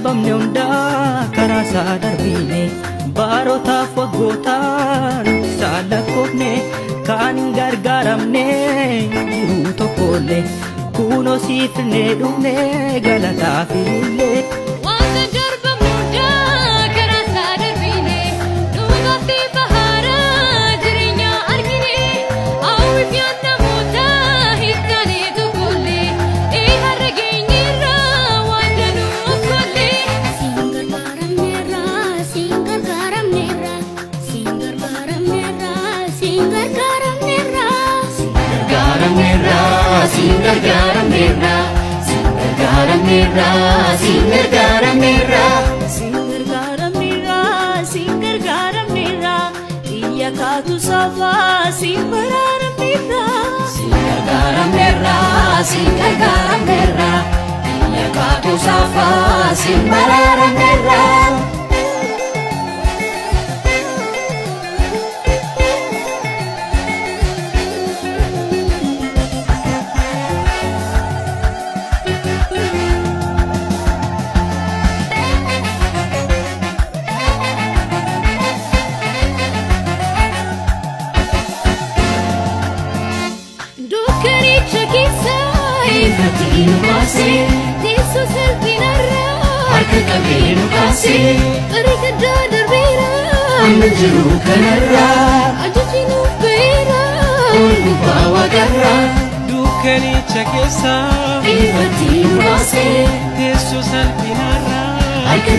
darbamne hundaa karaa isaa darbine baarotaaf waggootaan isaan lakkoofne kan hin gargaaramne jiruu tokkollee kunoo siif ne dhumne galataaf illee. Singar garam nera, singar garam nera, Singar garam nera, singar garam nera, iya katu safa simbararam nera. singar garam nera, singar garam nera, iya katu safa simbararam nera. Fatinu kasi, Teso salpinarra, harka qabenu kasi, Arika dadarbera, Anjiru kanarra, Ajajinu beera, Oluba wagarra, Dukkanicha keessa Fatinu kasi, teessoo salphinarra harka